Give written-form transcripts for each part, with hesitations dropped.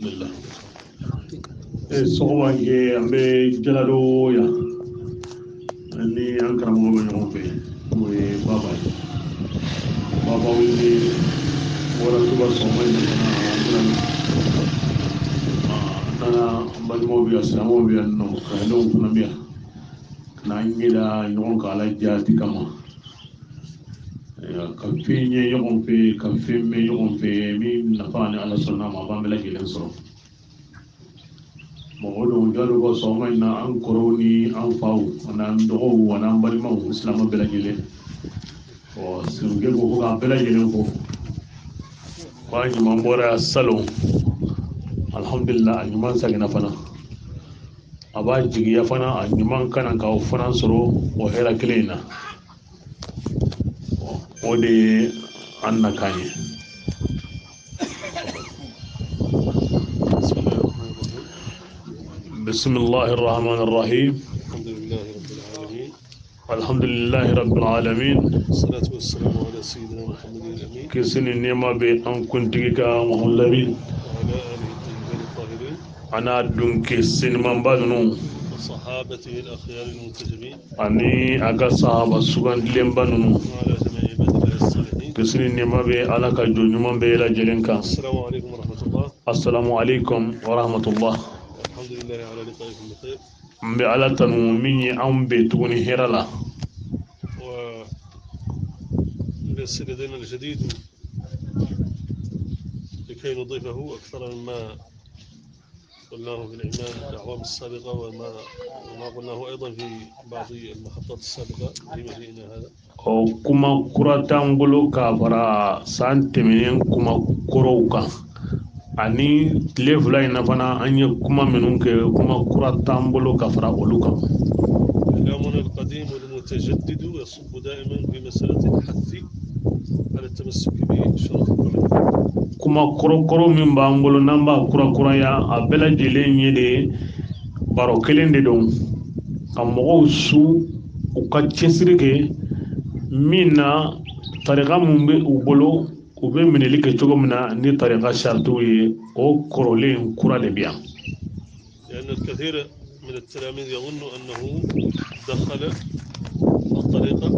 Alhamdulillah. Sɔgɔma kɛ an bɛ jalado yan ni an karamɔgɔ bɛ ɲɔgɔn fɛ n'o ye baba ye. Baba wele bɔra tuba sɔgɔma in na fana an nana an balimaw bɛ yan silamɛw bɛ yan nɔ kalandenw fana bɛ yan ka na an ɲɛda ɲɔgɔn kan Ala jaati kama ka fɛn ɲɛ ɲɔgɔn fɛ ka fɛn mɛn ɲɔgɔn fɛ min nafa ni Ala sɔnna ma b'an bɛɛ lajɛlen sɔrɔ. O don jalo ko sɔgɔma in na an kɔrɔw ni an faw an'an dɔgɔw an'an balimaw silamɛ bɛɛ lajɛlen sinigɛ ko ko k'an bɛɛ lajɛlen fo k'a ɲuman bɔra salon alhamdulillah a ɲuman seginna fana a b'a jigiya fana a ɲuman kana k'aw fana sɔrɔ o hɛrɛ kelen in na o de ye an nakan ye. بسم الله الرحمن الرحيم الحمد لله رب العالمين الصلاة والسلام على سيدنا محمد الأمين كسن النعمة بأن كنت محمد الأمين وعلى آله الطيبين الطاهرين أنا دون كسن من بدنو وصحابته الأخيار المنتجبين أني أجا صحابة سكان دلهم بدنو وعلى جميع عباد الله الصالحين كسن النعمة بألا كجون من بيلا جلنكا. السلام عليكم ورحمة الله. السلام عليكم ورحمة الله. الحمد لله على لقائكم بخير. بألا تنو مني أم بتوني هرلا. وليس لدينا الجديد لكي نضيفه أكثر مما قلناه في الأعوام السابقة وما قلناه أيضا في بعض المحطات السابقة في مجيئنا هذا. كما كراتان بلو كافرا سانتمين كما كروكا ani tile fila in na fana an ye kuma minnu kɛ kuma kura t'an bolo ka fara olu kan. كلامنا القديم والمتجدد يصب دائما في مسألة الحث على التمسك بشرط الطريق. kuma kɔrɔ min b'an bolo n'an b'a kurakuraya a bɛɛ lajɛlen ye de baro kelen de don ka mɔgɔw su u ka cɛsiri kɛ min na tarika mun bɛ u bolo u bɛ minɛli kɛ cogo min na ni tarika saritiw ye o kɔrɔlen kura de bɛ yan. لأن الكثير من التلاميذ يظن أنه دخل الطريقة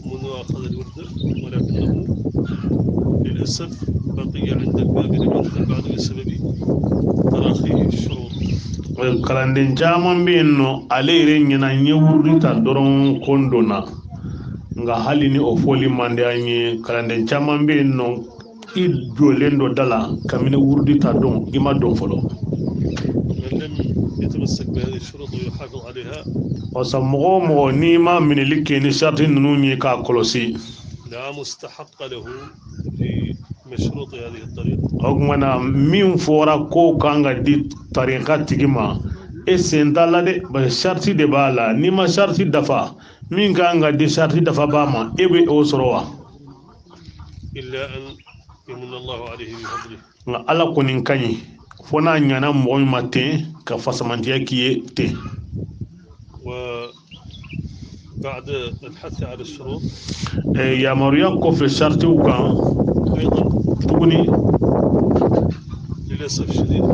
منذ أخذ الورد ولكنه للأسف بقي عند الباب لم يدخل بعد بسبب تراخي الشروط. kalanden caman bɛ yen nɔ ale yɛrɛ ɲɛna n ye wurudi ta dɔrɔn ko n donna nka hali ni o fɔli man di an ye kalanden caman bɛ yen nɔ i jɔlen dɔ da la kabini wurudi ta dɔn i ma dɔn fɔlɔ. من لم يتمسك بهذه الشروط ويحافظ عليها wasa mɔgɔ o mɔgɔ n'i ma minɛli kɛ ni sariti ninnu ye k'a kɔlɔsi لا مستحق له في مشروط هذه الطريقة. o kumana min fɔra ko kan ka di tarika tigi ma e sen t'a la dɛ bari sariti de b'a la n'i ma sariti dafa min kan ka di sariti dafa b'a ma e bɛ o sɔrɔ wa. إلا أن يمن الله عليه بفضله. nka ala kɔni ka ɲi fo n'a ɲana mɔgɔ min ma ten ka fasamantiya k'i ye ten. وبعد الحث على الشروط yamaruya kɔfɛ saritiw kan أيضا tuguni للأسف الشديد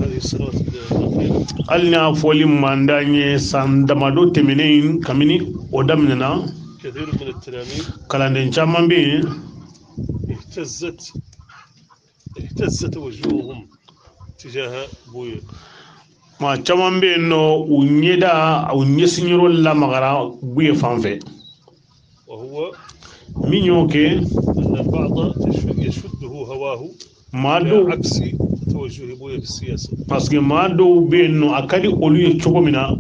هذه السنوات الأخيرة hali n'a fɔli man d'an ye san damadɔ tɛmɛnen kabini o daminɛna كثير من التلاميذ kalanden caman bɛ yen اهتزت وجوههم تجاه بويه. maa caman bɛ yen nɔ u ɲɛda u ɲɛsinyɔrɔ lamagara buye fan fɛ وهو min y'o kɛ أن البعض يشده هواه maa إلى dɔw عكس توجه بويه في السياسة. parce que maa dɔw bɛ yen nɔ a ka di olu ye cogo min na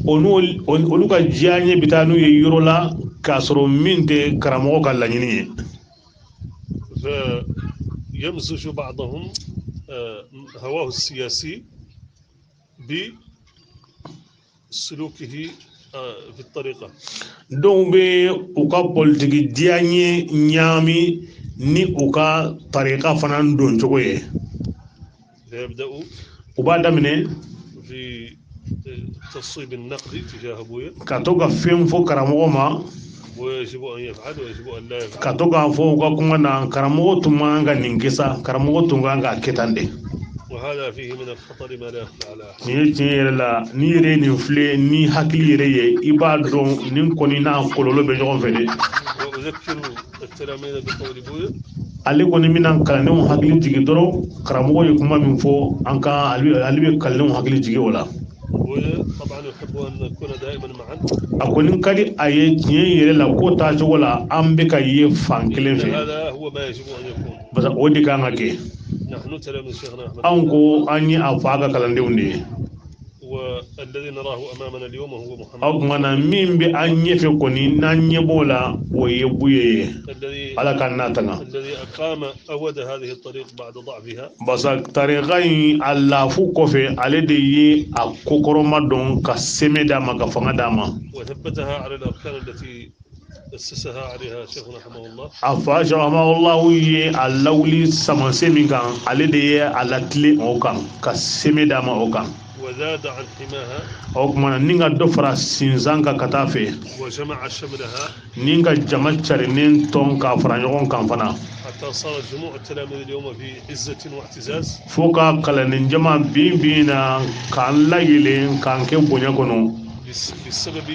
olu ka diya ɲɛ bɛ taa n'u ye yɔrɔ la k'a sɔrɔ min tɛ karamɔgɔ ka laɲini ye. فيمزج بعضهم هواه السياسي بسلوكه في الطريقة. dɔw bɛ u ka politiki diya ɲɛ ɲaami ni u ka tarika fana don cogo ye. فيبدأوا u b'a daminɛ في تصويب النقد تجاه أبويا. ka to ka fɛn fɔ karamɔgɔ ma ويجب أن يفعل ويجب أن لا يفعل. ka to k'a fɔ u ka kuma na karamɔgɔ tun man ka nin kɛ sa karamɔgɔ tun kan ka kɛ tan de. وهذا فيه من الخطر ما لا يخفى على أحد. ni tinyere la ni yere ni fle ni hakili yere ye ibado nin koni na kololo be jogon fede وأذكر التلاميذ بقول بويا ale koni minan kalane hakili jigi doro karamo ye kuma min fo anka ali be kalane hakili jigi wala بويا طبعا يحب أن نكون دائما معا. akonin kadi aye tiyen yere la ko ta jogo la ambe ka ye fan kelen fe هذا هو ما يجب أن يكون. basa odi ka ngake نحن تلاميذ شيخنا أحمد anko anyi afaga kalande unde والذي نراه أمامنا اليوم هو محمد agmana min be anye fe koni nanye bola o ye buye ala kan natanga الذي أقام أود هذه الطريق بعد ضعفها. basa tariqai alla fu kofe ale de ye akokoro madon ka seme dama ka fanga dama وثبتها على الأركان التي أسسها عليها شيخنا رحمه الله. afasha Allah ye allawli samanse min kan ale de ye alatli o kan ka seme dama o kan وزاد عن حماها o kuma ninga do fara sinzanga katafe وجمع شملها ninga jama charinen ton ka fara nyogon kan fana حتى صار جموع التلاميذ اليوم في عزة واعتزاز foka kalanin jama bibina kan lagilen kan ke bonya kono بسبب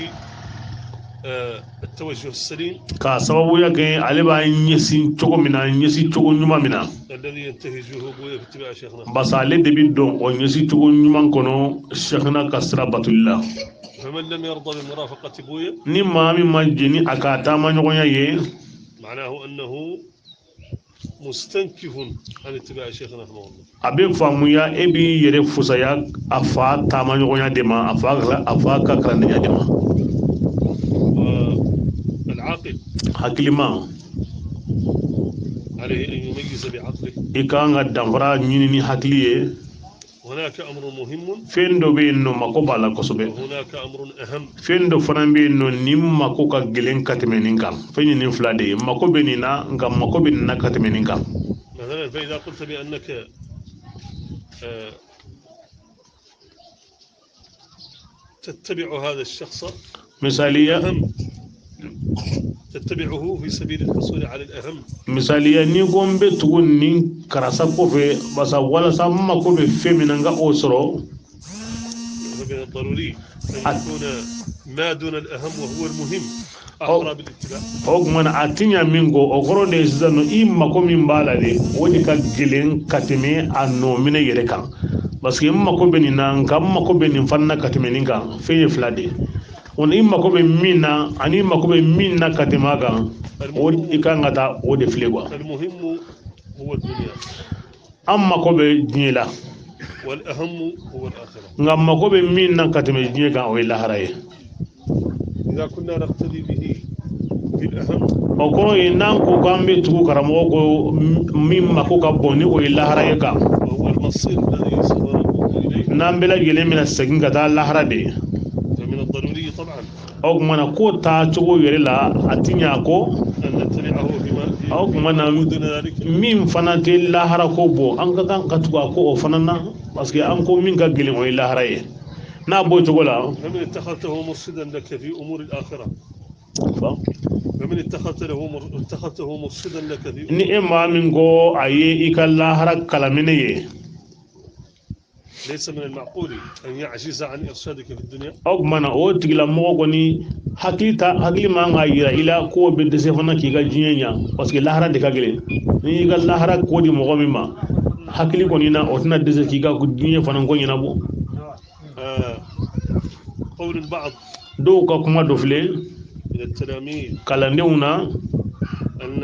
التوجه السليم ka sababu yake ale ba nyesi chogo mina nyesi chogo nyuma mina الذي ينتهجه بويا في اتباع شيخنا. basa ale de biddo o nyesi chogo nyuma kono sheikhna kasra batullah فمن لم يرضى بمرافقة بويا ni mami majini akata ma nyogonya ye معناه أنه مستنكف عن اتباع شيخنا رحمه الله. abe famuya ebi yere fusaya afa tama nyogonya dema afa ka kalanya dema والعاقل hakilima عليه أن يميز بعقله. ikanga damfara nyini ni hakiliye هناك أمر مهم fendo be no makoba la kosobe وهناك أمر أهم. fendo fana be no nimma ko ka gelen katemenin kan fenyi nin flade makobe ni na ngam makobe ni na katemenin kan مثلا فإذا قلت بأنك تتبع هذا الشخص misaliya أهم تتبعه في سبيل الحصول على الأهم. misaliya ni gombe tugun ni karasa ko fe basa wala sa makobe femina nga osoro من الضروري أن يكون ما دون الأهم وهو المهم أقرب بالاتباع. ogmana atinya mingo ogoro de zano i makomi mbala de woni ka gelen kateme anno mine yere kan parce que makobe ni na ngam makobe ni fanna kateme ni kan feye flade on imma ko be minna ani imma ko be minna katima kan o ikanga ta o de flegwa المهم هو الدنيا amma ko be dinila والأهم هو الآخرة. ngamma ko be minna katime dinye kan o ila haraye إذا كنا نقتدي به في الأهم o ko inan ko gambe tuku karamo ko mimma ko ka boni o ila haraye kan وهو المصير الذي سنقوم إليه. nambela gele mina sagin ga ta lahara de فمن الضروري طبعا o mana ko ta tugo yere la atinya ko أن نتبعه أو كمان دون ذلك. min fana te lahara ko bo an ka kan ka tuga ko o fana na parce que an ko min ka gelen o ye lahara ye n'a bo cogo la فمن اتخذته مرشدا لك في أمور الآخرة fa فمن اتخذته مرشدا لك في ni e ma min ko aye i ka lahara kalamine ye ليس من المعقول أن يعجز عن إرشادك في الدنيا. o mana o tigila mo ko ni hakili ma nga yira ila ko be de se fana ki ga jinya parce que lahara de ka gelen ni ga lahara ko di mo mi ma hakili ko ni na o tana de se ki ga ko jinya fana ko ni na bo قول البعض do ka kuma do fle من التلاميذ kalandewna أن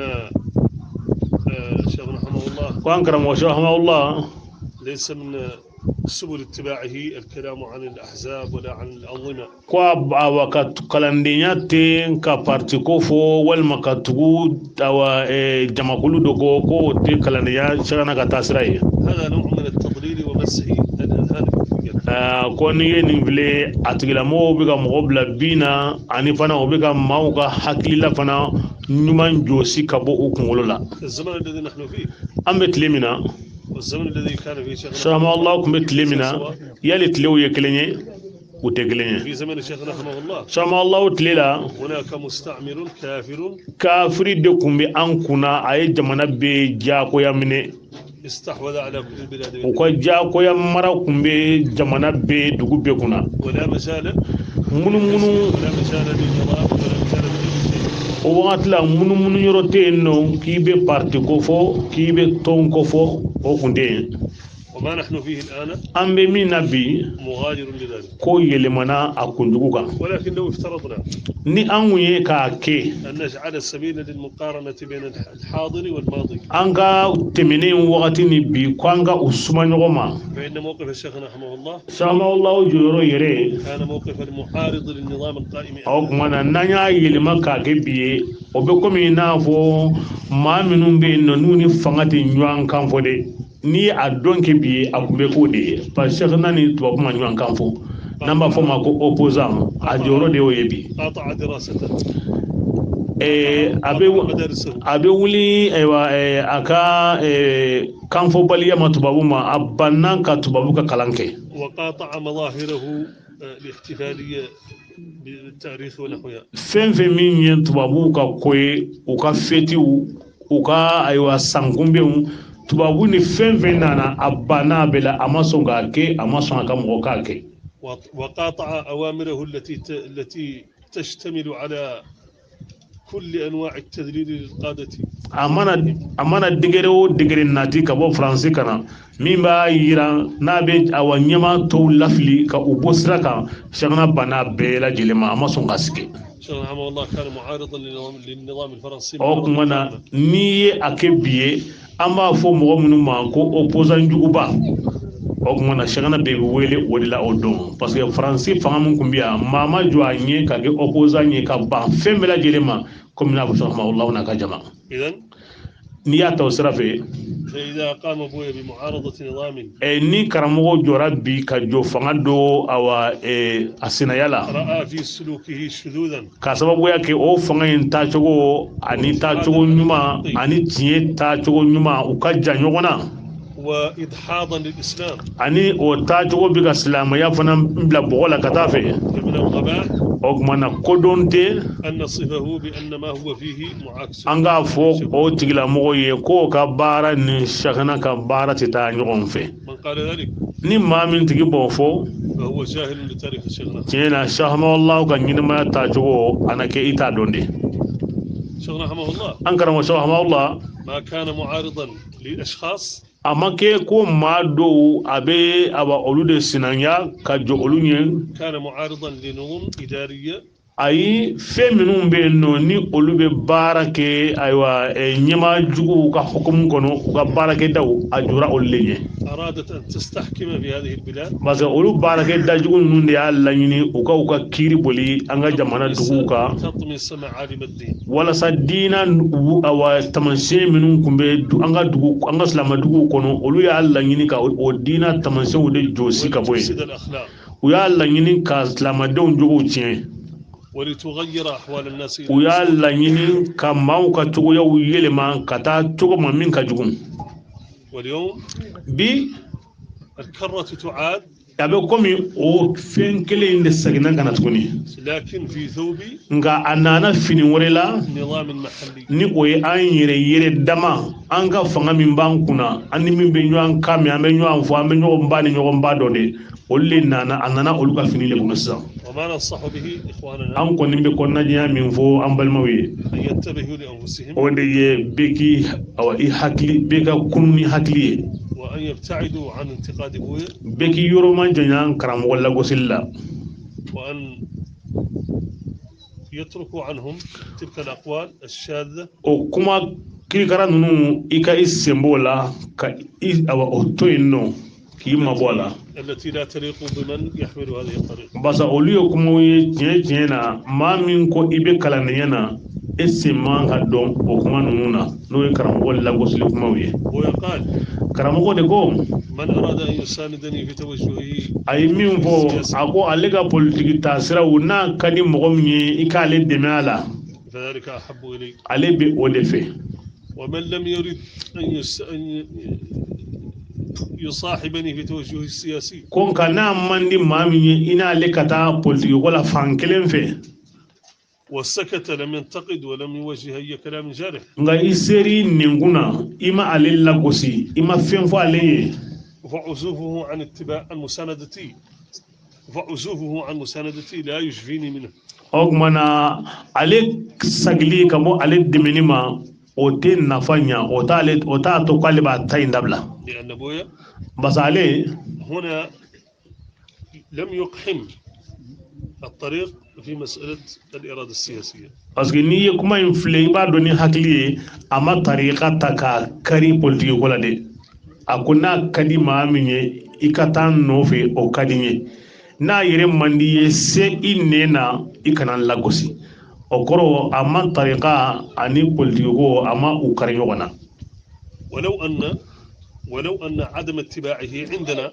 شيخنا رحمه الله ko an karamo Allah ليس من سبل اتباعه الكلام عن الأحزاب ولا عن الأنظمة. ko awa ka kalandenya te ka parti ko fo walma ka tugu awa jamakulu do ko te kalandenya shagana ka tasiraye هذا نوع من التضليل ومسح الأذهان بالكلية. ko ni ye nin vile atigila mo be ka mo bla bina ani fana o be ka maw ka hakilila fana nyuman josi ka bo o kungolo la الزمن الذي نحن فيه ambe tlemina والزمن الذي كان فيه شيخنا shama Allah kumbe tlemina yali tlew ye kelenye ute kelenye في زمن شيخنا رحمه الله shama Allah tlela هناك مستعمر كافر kafiri de kumbe an kuna aye jamana be jako yamine استحوذ على كل البلاد وكجا كويا مرا كمبي جمانا بي دوغو بي كنا ولا مجال منو ولا مجال للنظام ولا مجال للشيء وقت لا منو يروتينو كيبي بارتي كوفو كيبي تون كوفو وكندين وما نحن فيه الآن أمبي مين نبي مغاير لذلك كو يلمنا أكندوكا ولكن لو افترضنا ni an ye k'a kɛ أن نجعل السبيل للمقارنة بين الحاضر والماضي an ka tɛmɛnen wagati ni bi ko an ka u suma ɲɔgɔn ma فإن موقف الشيخ رحمه الله samawulaw jɔyɔrɔ yɛrɛ كان موقف المعارض للنظام القائم o tuma na n'an y'a yɛlɛma k'a kɛ bi ye o bɛ komi i n'a fɔ maa minnu bɛ yen nɔ n'u ni fanga tɛ ɲɔgɔn kan fɔ dɛ n'i ye a dɔn kɛ bi ye a tun bɛ k'o de ye parce que n'a ni tubabu ma ɲɔgɔn kan fɔ n'an b'a fɔ ma ko opposant a jɔyɔrɔ de y'o ye bi قاطع دراسته a bɛ wuli a ka kanfɔbaliya ma tubabu ma a banna ka tubabu ka kalan kɛ وقاطع مظاهره الاحتفالية بالتاريخ ونحوها fɛn fɛn min ye tubabu ka ko ye u ka fetiw u ka sankunbɛnw tubabu ni fɛn fɛn nana a banna a bɛɛ la a ma sɔn k'a kɛ a ma sɔn a ka mɔgɔ k'a kɛ وقاطع أوامره التي تشتمل على كل أنواع التذليل للقادة amana digere o digere nati ka bɔ faransi kana min b'a yira n'a bɛ awa ɲɛma tɔw lafili ka u bɔ sira kan sɛgɛnna banna bɛɛ lajɛlen ma a ma sɔn ka sigi شيخ رحمه الله كان معارضا للنظام الفرنسي o kuma na n'i ye a kɛ bi ye an b'a fɔ mɔgɔ minnu ma ko opposant juguba o kuma na sɛgɛnna bɛɛ bɛ wele o de la o don parce que faransi fanga min tun bɛ yan maa ma jɔ a ɲɛ ka kɛ opposant ye ka ban fɛn bɛɛ lajɛlen ma komi n'a fɔ sɔgɔma n'a ka jama n'i y'a ta o sira fɛ فإذا قام أبويا بمعارضة نظام ni karamɔgɔ jɔra bi ka jɔ fanga do a sinaya la رأى في سلوكه شذوذا ka sababuya kɛ o fanga in taacogo ani taacogo ɲuman ani tiɲɛ taacogo ɲuman u ka jan ɲɔgɔn na وإدحاضا للإسلام ani o taacogo bɛ ka silamɛya fana bila bɔgɔ la ka taa fɛ من الغباء o tuma na kodɔn tɛ أن نصفه بأن ما هو فيه معاكس an k'a fɔ o tigilamɔgɔ ye k'o ka baara ni sakana ka baara tɛ taa ɲɔgɔn fɛ من قال ذلك ni maa min tigi b'o fɔ فهو جاهل لتاريخ شيخنا tiɲɛ na sahamawulaw ka ɲɛnamaya taacogo ana kɛ i t'a dɔn de شيخ رحمه الله an karamɔgɔ sahamawula ما كان معارضا للأشخاص a ma kɛ ko maa dɔw a bɛ olu de sinanya ka jɔ olu ɲɛ كان معارضا لنظم إدارية ayi fɛn minnu bɛ yen nɔ ni olu bɛ baara kɛ ɲɛmaajuguw ka hukumu kɔnɔ u ka baarakɛdaw a jɔra olu de ɲɛ أرادت أن تستحكم في هذه البلاد parce que olu baarakɛdajugu ninnu de y'a laɲini u ka kiiri boli an ka jamana duguw kan تطمس معالم الدين walasa diina taamasiyɛn minnu tun bɛ an ka silamɛduguw kɔnɔ olu y'a laɲini ka o diina taamasiyɛnw de jɔsi ka bɔ وتفسد yen الأخلاق u y'a laɲini ka silamɛdenw jogow tiɲɛ ولتغير أحوال الناس u y'a laɲini ka maaw ka cogoyaw yɛlɛma ka taa cogo ma min ka jugu واليوم bi الكرة تعاد a bɛ komi o fɛn kelen in de seginna ka na tuguni لكن في ثوب nka a nana fini wɛrɛ la نظام محلي ni o ye an yɛrɛ dama an ka fanga min b'an kunna an ni min bɛ ɲɔgɔn kan mɛn an bɛ ɲɔgɔn fɔ an bɛ ɲɔgɔn ba ni ɲɔgɔn ba dɔ de olu de nana olu ka fini de kɔnɔ sisan وما ننصح به إخواننا an kɔni bɛ kɔnɔnajɛya min fɔ an balimaw ye أن ينتبهوا لأنفسهم o de ye bɛɛ ka kunu ni hakili ye وأن يبتعدوا عن انتقاد أبويا bɛɛ k'i yɔrɔ ma janya karamɔgɔ lagosili la وأن يتركوا عنهم تلك الأقوال الشاذة o kuma kirikara ninnu i ka i sen b'o la ka o to yen nɔ k'i mabɔ a la التي لا تليق بمن يحمل هذه الطريقة basa olu ye kumaw ye tiɲɛ na maa min ko i bɛ kalandenya na e sen man ka dɔn o kuma ninnu na n'o ye karamɔgɔ lagosili kumaw ye ويقال karamɔgɔ de ko من أراد أن يساندني في توجهه a ye min fɔ a ko ale ka politiki taasiraw n'a ka di mɔgɔ min ye i k'ale dɛmɛ a la فذلك أحب إلي ale bɛ o de fɛ ومن لم يرد أن يصاحبني في توجهه السياسي ko nka n'a man di maa min ye i n'ale ka taa politiki wala fan kelen fɛ وسكت لم ينتقد ولم يوجه أي كلام جارح. nga iseri ninguna ima alilla gosi ima fenfo aleye وعزوفه عن اتباع مساندتي وعزوفه عن مساندتي لا يشفيني منه. ogmana ale sagli kamo ale diminima ote nafanya ota to kwale ba tayindabla لأن أبويا bas ale هنا لم يقحم الطريق في مسألة الإرادة السياسية. parce que ni kuma infle ba do ni hakli ama tariqa taka kari politique wala de akuna kadi maaminye ikatan nofe o kadinye na yere mandi se inena ikanan lagosi okoro ama tariqa ani politique ko ama ukari yogona. ولو أن عدم اتباعه عندنا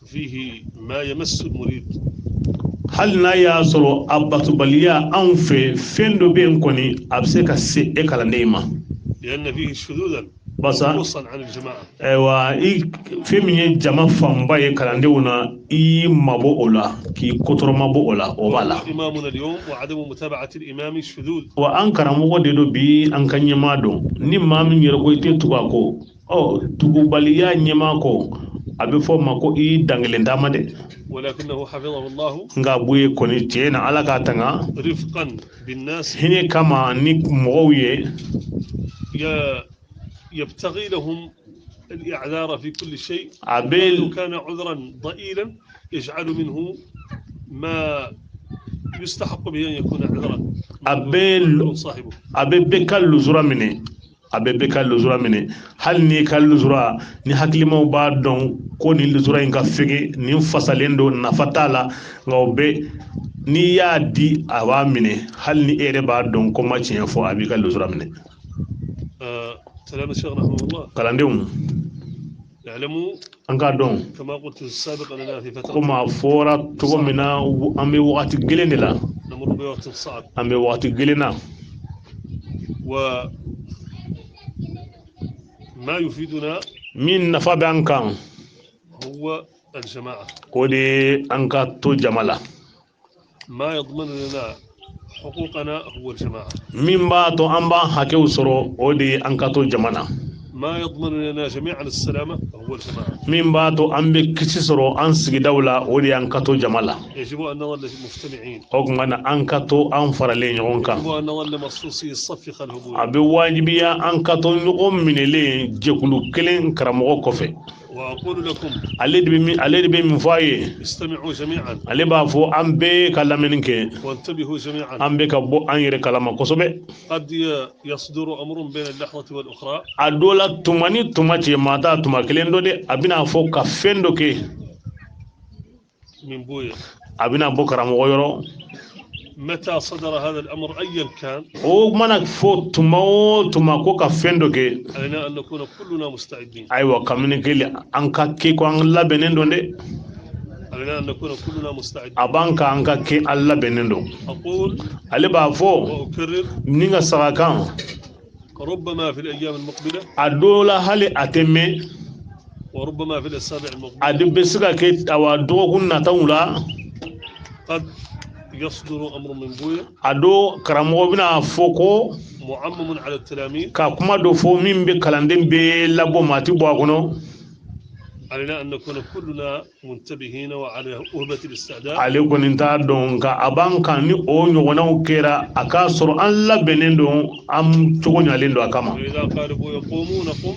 فيه ما يمس المريد. hal na ya soro abatubaliya an fe fendo be koni abseka se ekalandema لأن فيه شذوذا basa خصوصا عن الجماعة. ewa i feminye jama famba ye kalandewuna i mabo ola ki kotoro mabo ola o bala إمامنا اليوم وعدم متابعة الإمام شذوذ. wa an karamogo de do bi an kan nyema do ni mamin yero ko ite tugako o tugubaliya nyema ko abe fo mako i dangelen damade ولكنه حفظه الله nga buye koni tena ala ka tanga رفقا بالناس hine kama ni mowiye يبتغي لهم الإعذار في كل شيء. abel لو كان عذرا ضئيلا يجعل منه ما يستحق به أن يكون عذرا abel صاحبه. abebe kallu zura mine abebe kallu zura mine hal ni kallu zura ni haklimaw ba don ko ni zura inga fege ni fasalendo na fatala ngawbe ni ya di awa mine hal ni ere ba don ko ma cin fo abi kallu zura mine. سلام الشيخ رحمه الله kalandewum يعلموا anga don كما قلت السابق أننا في فترة kuma fora to mina ambe wakati gelene la نمر بوقت صعب ambe wakati gelena وما يفيدنا min nafa be an kan هو الجماعة. o de an ka to jamala ما يضمن لنا حقوقنا هو الجماعة. min b'a to an b'an hakew sɔrɔ o de an ka to jamana ما يضمن لنا جميعا السلامة هو الجماعة. min b'a to an bɛ kisi sɔrɔ an sigidaw la o de an ka to jama la يجب أن نظل مجتمعين. o kuma na an ka to an faralen ɲɔgɔn kan يجب أن نظل مصوصي الصف خلف a أبويا. bɛ wajibiya an ka to ɲɔgɔn minɛlen jɛkulu kelen karamɔgɔ kɔfɛ وأقول لكم ale de bɛ min fɔ a ye استمعوا جميعا ale b'a fɔ an bɛɛ ka lamɛnni kɛ وانتبهوا جميعا. an bɛ ka bɔ an yɛrɛ kalama kosɛbɛ قد يصدر أمر بين اللحظة والأخرى a dɔ la tuma ni tuma cɛ maa t'a tuma kelen dɔ de a bɛna fɔ ka fɛn dɔ kɛ من بويا. a bɛna bɔ karamɔgɔ yɔrɔ متى صدر هذا الأمر أيا كان o mana fɔ tuma o tuma ko ka fɛn dɔ kɛ علينا أن نكون كلنا مستعدين. ayiwa kabini kele an ka kɛ ko an labɛnnen don dɛ علينا أن نكون كلنا مستعدين. a b'an ka an ka kɛ an labɛnnen don أقول ale b'a fɔ وأكرر ni ka saga kan ربما في الأيام المقبلة a dɔw la hali a tɛ mɛn وربما في الأسابيع المقبلة a de bɛ se ka kɛ awa dɔgɔkun nataw la قد يصدر أمر من بويا a do karamɔgɔ bɛna fɔ ko معمم على التلاميذ. ka kuma dɔ fɔ min bɛ kalanden bɛɛ labɔ maa ti bɔ a kɔnɔ علينا أن نكون كلنا منتبهين وعلى أهبة الاستعداد. ale kɔni t'a dɔn nka a b'an kan ni o ɲɔgɔnnaw kɛra a k'a sɔrɔ an labɛnnen don an cogo ɲalen don a kama وإذا قال بويا قوموا نقوم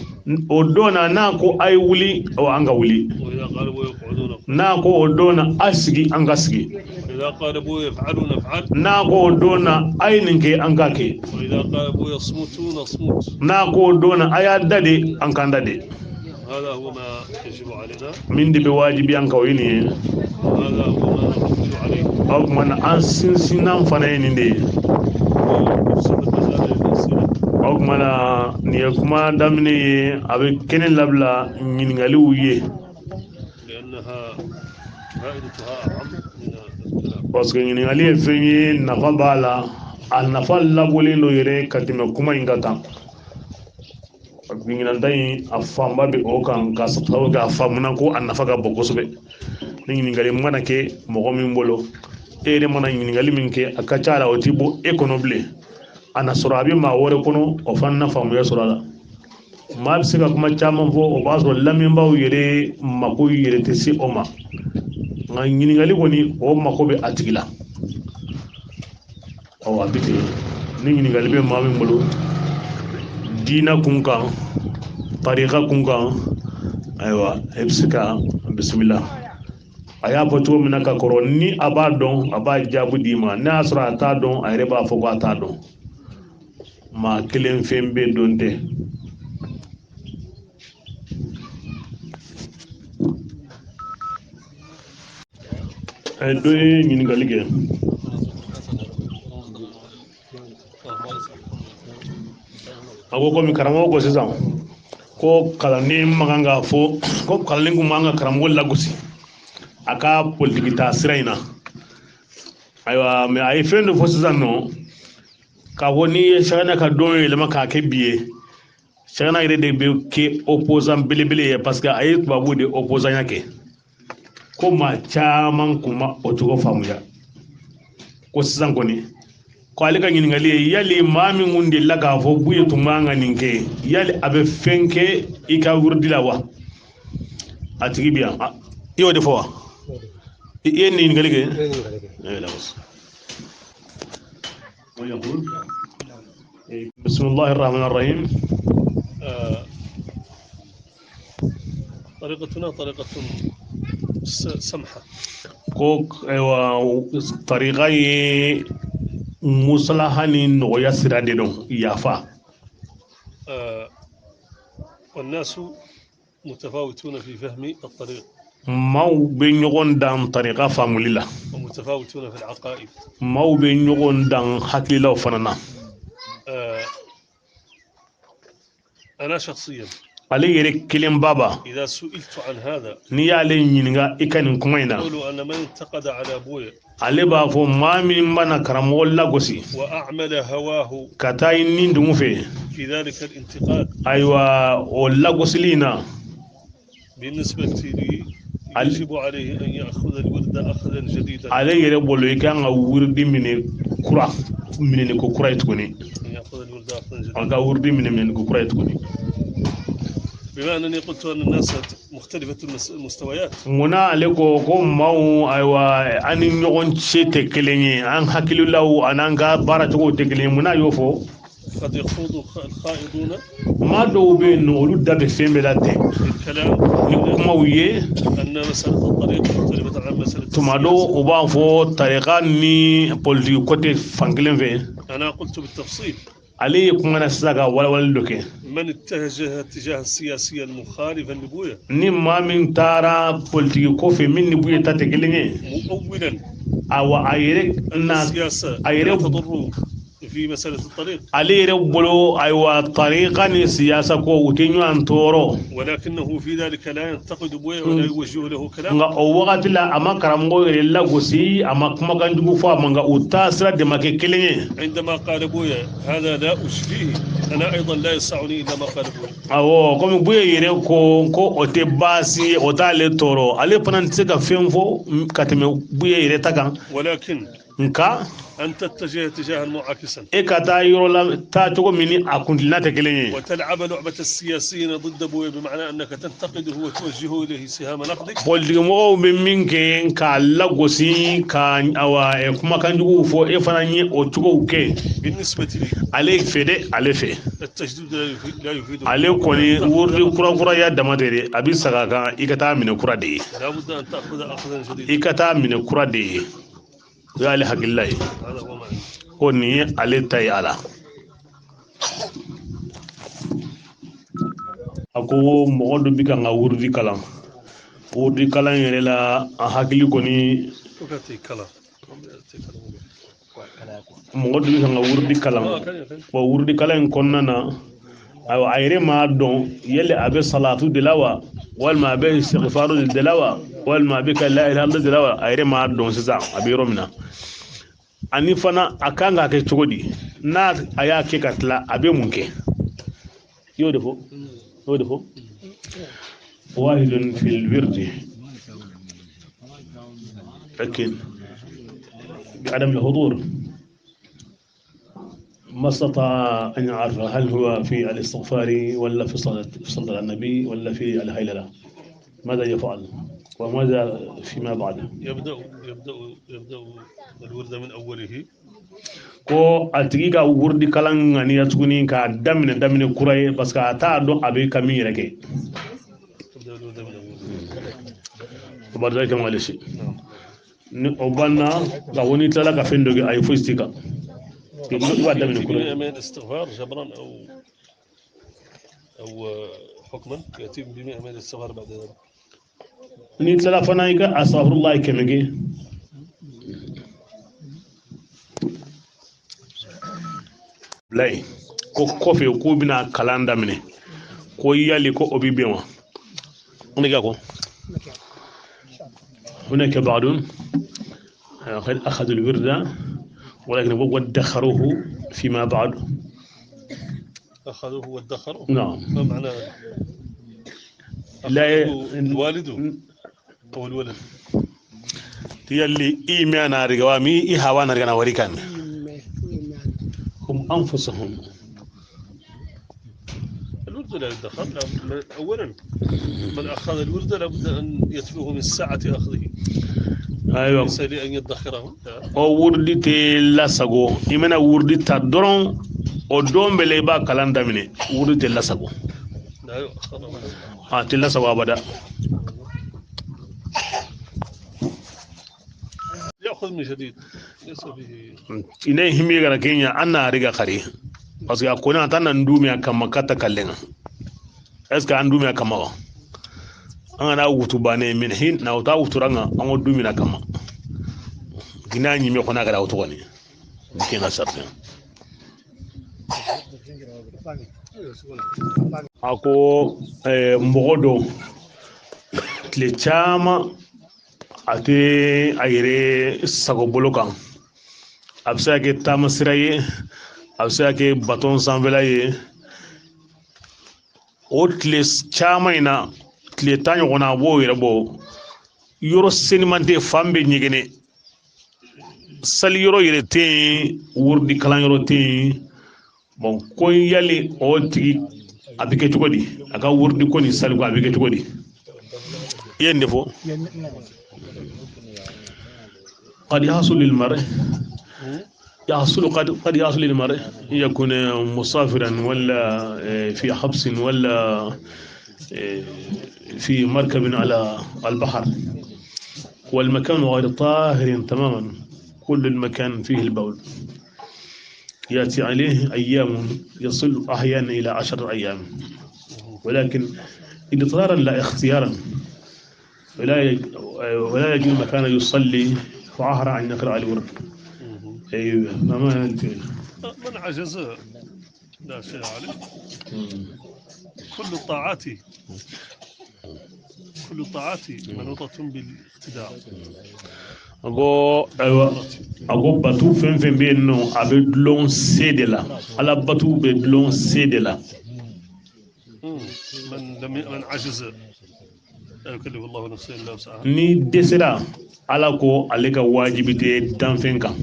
o don na n'a ko a ye wuli an ka wuli وإذا قال بويا اقعدوا نقوم n'a ko o don na a sigi an ka sigi وإذا قال بويا افعلوا نفعل n'a ko o don na a ye nin kɛ an ka kɛ وإذا قال بويا اصمتوا نصمت. n'a ko o don na a y'a da de an k'an da de هذا هو ما يجب علينا. min de bɛ wajibi an kan o ye nin ye وهذا هو ما نقول عليه. o tuma na an sinsinnan fana ye nin de ye وفرصة المجال للأسئلة. o tuma na nin ye kuma daminɛ ye a bɛ kɛnɛ labila ɲininkaliw ye لأنها فائدتها أعم من الكلام. parce que ɲininkali ye fɛn ye nafa b'a la a nafa labɔlen do yɛrɛ ka tɛmɛ kuma in ka kan ɲininta in a fanba bɛ o kan ka sababu kɛ a faamuna ko a nafa ka bon kosɛbɛ ni ɲininkali mana kɛ mɔgɔ min bolo ere mana ɲininkali min kɛ a ka ca la o ti bɔ e kɔnɔ bilen a na sɔrɔ a bɛ maa wɛrɛ kɔnɔ o fana na faamuya sɔrɔ a la maa bɛ se ka kuma caman fɔ o b'a sɔrɔ lamɛnbaaw yɛrɛ mako yɛrɛ tɛ se o ma nka ɲininkali kɔni o mako bɛ a tigi la a bɛ ten ni ɲininkali bɛ maa min bolo diina kun kan tarika kun kan ayiwa e bɛ se ka bisimila a y'a fɔ cogo min na ka kɔrɔ ni a b'a dɔn a b'a jaabi d'i ma n'a y'a sɔrɔ a t'a dɔn a yɛrɛ b'a fɔ ko a t'a dɔn maa kelen fɛn bɛɛ dɔn tɛ dɔ ye ɲininkali kɛ a ko komi karamɔgɔ ko sisan ko kalanden man kan k'a fɔ ko kalanden kun man kan ka karamɔgɔ lagosi a ka politiki taa sira in na ayiwa mɛ a ye fɛn dɔ fɔ sisan nɔ k'a fɔ n'i ye Sagana ka don yɛlɛma k'a kɛ bi ye Sagana yɛrɛ de bɛ kɛ opposant belebele ye parce que a ye tubabuw de opposant ya kɛ ko maa caman kun ma o cogo faamuya ko sisan kɔni ko ale ka ɲininkali ye yali maa min kun delila k'a fɔ Buye tun man ka nin kɛ yali a bɛ fɛn kɛ i ka wurudi la wa a tigi bi yan i y'o de fɔ wa i ye nin ɲininkali kɛ بسم الله الرحمن الرحيم طريقتنا طريقة سمحة طريقة مصلحة نغيا سرادين يافا والناس متفاوتون في فهم الطريق ماو بينيغون دان طريقة فاموليلا ومتفاوتون في العقائد ماو بينيغون دان حكيلا وفنانا أنا شخصيا علي يريك كلم بابا إذا سئلت عن هذا نيالي نينغا إكان كوينا يقولوا أن من انتقد على بويا علي بافو ما من بنا كرامو لاغوسي وأعمل هواه كتاي نيندو في ذلك الانتقاد أيوا ولاغوسي لينا بالنسبة لي يجب عليه أن يأخذ الورد أخذا جديدا علي يربولو يكان ورد من كرا من كوكرا يتكوني يأخذ الورد أخذا جديدا أنك ورد من كوكرا يتكوني بما أنني قلت أن الناس مختلفة المستويات منا عليكو كم ماو أيوا أني نقول شيء تكليني أن حكيلو لو أنانغا بارتو تكليني منا يوفو قد يخوض الخائضون ما دو بين ولود ده بفهم بلاتي الكلام كماوية أن مسألة الطريق مختلفة عن مسألة تمادو وبافو طريقة ني بوليتيكو كوتي فانكلين في أنا قلت بالتفصيل علي كمان ساقا ولا لوكي من اتجاه السياسي المخالفا لبويا ni ma min taara politiki ko fɛ min ni Buye ta tɛ kelen ye مؤولا awa a yɛrɛ na السياسة a لا yɛrɛ تضر في مسألة الطريق ale yɛrɛ bolo ayiwa tariqa ni siyasa ko u tɛ ɲɔgɔn tɔɔrɔ ولكنه في ذلك لا ينتقد بويا ولا يوجه له كلام nka o wagati la a ma karamɔgɔ yɛrɛ lagosi a ma kumakan jugu fɔ a ma nka u ta sira de ma kɛ kelen ye عندما قال بويا هذا لا أشفيه أنا أيضا لا يسعني إلا ما قال بويا awɔ komi Buye yɛrɛ ko o tɛ baasi ye o t'ale tɔɔrɔ ale fana tɛ se ka fɛn fɔ ka tɛmɛ Buye yɛrɛ ta kan ولكن nka أن تتجه اتجاها معاكسا e ka taa yɔrɔ la taa cogo min ni a kuntilina tɛ kelen ye وتلعب لعبة السياسيين ضد بويا بمعنى أنك تنتقده وتوجه إليه سهام نقدك politikimɔgɔw bɛ min kɛ k'a lagosi ka awa kumakan juguw fɔ e fana ye o cogow kɛ بالنسبة لي ale fɛ dɛ ale fɛ التجديد لا يفيد ale kɔni wurudi kura dama tɛ dɛ a bɛ saga kan i ka taa minɛ kura de ye لا بد أن تأخذ أخذا جديدا i ka taa minɛ kura de ye o y'ale hakilila ye هذا هو معنى ko nin ye ale ta ye a la a ko mɔgɔ dɔ bɛ ka n ka wurudi kalan yɛrɛ la a hakili kɔni وكاتي كلا mɔgɔ dɔ bɛ ka n ka wurudi kalan wa wurudi kalan in kɔnɔna na ayiwa a yɛrɛ m'a dɔn yali a bɛ salatu de la wa walima a bɛ istighfaru de la wa walima a bɛ ka la ilaha illallah de la wa a yɛrɛ m'a dɔn sisan a bɛ yɔrɔ min na ani fana a kan k'a kɛ cogo di n'a a y'a kɛ ka tila a bɛ mun kɛ i y'o de fɔ wahidun fil wirdi lakin بعدم الحضور ما استطاع أن يعرف هل هو في الاستغفار ولا في صلاة النبي ولا في الهيللة، ماذا يفعل وماذا فيما بعد؟ يبدأ الورد من أوله. ko a tigi ka wurdi kalan ŋaniya tuguni ka daminɛ kura ye parce que a t'a dɔn a bɛ ka min yɛrɛ kɛ o b'a dɔn kɛmɛ si ni o banna ka woni tilala ka fɛn dɔ kɛ a ye foyi si kan i b'a daminɛ kura ye الاستغفار جبرا أو حكما يأتي بمئة من الاستغفار بعد ذلك. ni tilala fana i ka astaghfirullah kɛmɛ kɛ layi ko kɔfɛ k'u bɛna kalan daminɛ ko yali ko o bɛ bɛn wa ne ka ko هناك بعض قد أخذوا الورد ولكن وادخروه فيما بعد. أخذوه وادخروه؟ نعم. ما معنى لا الوالد أو الولد؟ يلي إيمانا رجوامي إيهوانا رجنا وريكان هم أنفسهم. الورد لا يدخر. أولا من أخذ الورد لابد أن يتلوه من ساعة أخذه. أيوة. ليس لأن يدخره. أو وردي تلاسغو إيمانا وردي تدرون أو دوم بليبا كلام دامني وردي تلاسغو. لا يؤخر. تلاسغو أبدا. يأخذ من جديد ليس به. إنه همي غير كينيا أنا رجع خري. parce que akona tana ndumia kama kata kalenga est-ce que andumia kama wa angana wutu bane min hin na uta wuturanga ango dumina kama gina nyime kona gara wutu koni dikenga sarten ako mbogodo tle chama ate ayere sago bolokan absa ke tamasiraye a bɛ se ka kɛ baton sanfɛla ye o tile caman in na tile 10 ɲɔgɔn a b'o yɛrɛ bɔ yɔrɔ seniman tɛ fan bɛ ɲɛgɛnɛ sali yɔrɔ yɛrɛ tɛ yen wurudi kalan yɔrɔ tɛ yen bon ko yali o tigi a bɛ kɛ cogo di a ka wurudi ko ni sali ko a bɛ kɛ cogo di i ye nin de fɔ قد يحصل للمرء قد يحصل للمرء يكون مسافرا ولا في حبس ولا في مركب على البحر والمكان غير طاهر تماما كل المكان فيه البول يأتي عليه أيام يصل أحيانا إلى 10 أيام ولكن اضطرارا لا اختيارا ولا يجد مكان يصلي فعهر أن يقرأ الورد. أيوه من عجز لا شيء عليه. كل الطاعات منوطة بالاقتداء. ago batu fɛn fɛn bɛ yen nɔ a bɛ dulon se de la ala batu bɛ dulon se de la من عجز لا يكلف الله نفسا إلا وسعها. ni dɛsɛra ala ko ale ka wajibi tɛ danfɛn kan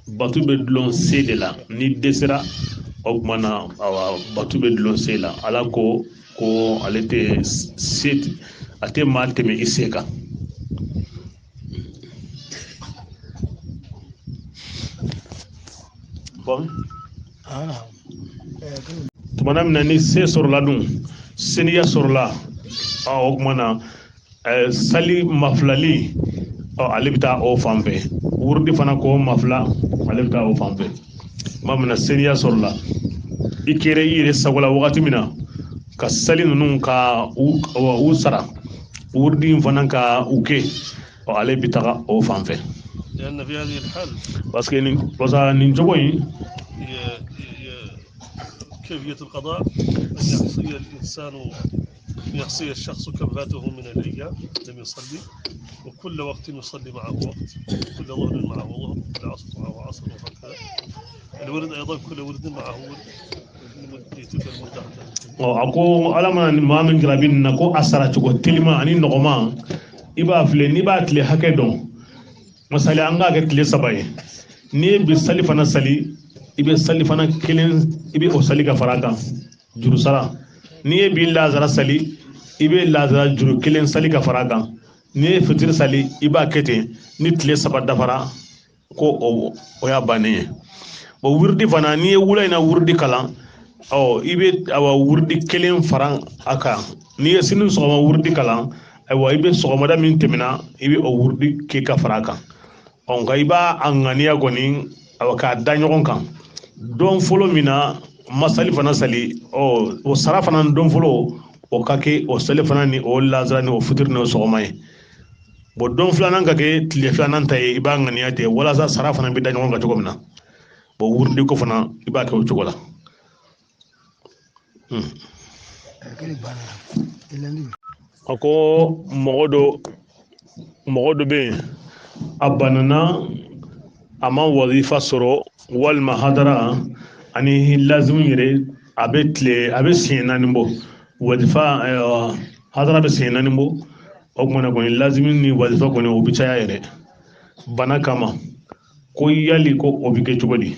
batu bɛ dulon se de la ni dɛsɛra o tuma na batu bɛ dulon se la ala ko ale tɛ se a tɛ maa tɛmɛ i se kan. tumana min na ni se sɔrɔla dun seniya sɔrɔla o tuma na sali mafilali ale bɛ taa o fan fɛ wurudi fana ko mafila ale bɛ taa o fan fɛ tuma min na seniya sɔrɔla i kɛra i yɛrɛ sagola wagati min na ka sali ninnu ka u sara wurudi in fana ka u kɛ ale bɛ taga o fan fɛ. لأن في هذه الحال parce que nin cogo in كيفية القضاء أن يحصي الشخص كم فاته من الأيام لم يصلي وكل وقت يصلي معه وقت كل ظهر معه ظهر كل عصر معه عصر وهكذا. الورد أيضا كل ورد معه ورد تلك المدة. ako ala mana nin maa min kɛra bi nin na ko a sara cogo telima ani nɔgɔma i b'a filɛ n'i b'a tile hakɛ dɔn masali an ga ke tile saba ye ni bi sali fana sali ibe sali fana kelen ibe o sali ka fara kan juru sara ni ye bi lazara sali ibe lazara juru kelen sali ka fara kan ni ye fitir sali iba kete ni tile saba dafara ko o ya bannen bo wurdi fana ni ye wula ina wurdi kalan ibe awa wurdi kelen fara aka ni ye sinin sɔgɔma wurdi kalan awa ibe sɔgɔmada min tɛmɛna ibe o wurdi ke ka fara kan nka i b'a a ŋaniya kɔni awa k'a da ɲɔgɔn kan don fɔlɔ min na masali fana sali o sara fana don fɔlɔ o ka kɛ o sali fana ni o lazara ni o fitiri ni o sɔgɔma ye bon don filanan ka kɛ tile filanan ta ye i b'a ŋaniya ten walasa sara fana bɛ da ɲɔgɔn kan cogo min na bon wurudi ko fana i b'a kɛ o cogo la a ko mɔgɔ dɔ bɛ yen a banana a ma wazifa sɔrɔ walima hadara ani lazimu yɛrɛ a bɛ siɲɛ naani bɔ wazifa hadara bɛ siɲɛ naani bɔ o kumana kɔni lazimu ni wazifa kɔni o bɛ caya yɛrɛ bana kama ko yali ko o bɛ kɛ cogo di i